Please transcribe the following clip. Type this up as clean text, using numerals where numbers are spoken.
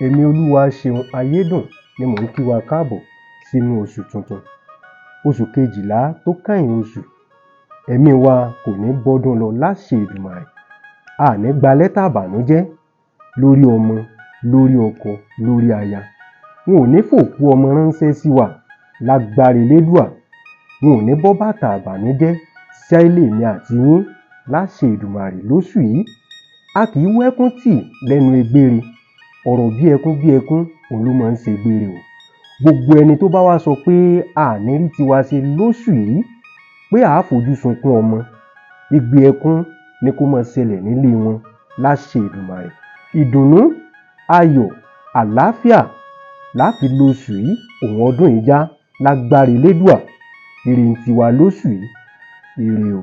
Èmi Olúwaṣeun Ayédùn ni mò ń kí wa káàbọ̀ sínú oṣù tuntun. Oṣù kejìlá tó kẹ́yìn oṣù, ẹ̀mí wa kò ní bọ́dún lọ láṣẹ Èdùmàrè. A ní gba lẹ́tà ìbànújẹ́ lórí ọmọ, lórí ọkọ, lórí aya. Wọn ò ní fòkú ọmọ ránṣẹ́ sí wa lágbára Elédùà. Wọn ò ní bọ́ bàtà ìbànújẹ́ sáílé mi àti yín láṣẹ Èdùmàrè lóṣù yìí. A kì í wẹ́kún tì lẹ́nu egbére. Ọ̀rọ̀ bí ẹkún òun ló máa ń ṣe gbére o. Gbogbo ẹni tó bá wá sọ pé a ní rí tiwa ṣe lóṣù yìí, pé a fojú sunkún ọmọ, igbe ẹkún ni kó máa ṣẹlẹ̀ nílé wọn láṣẹ Èdùmàrè. Ìdùnnú, ayọ̀, àlàáfíà láfi lóṣù yìí, òun ọdún yìí já lágbára Elédùà. Ire ń tiwa lóṣù yìí, ire o.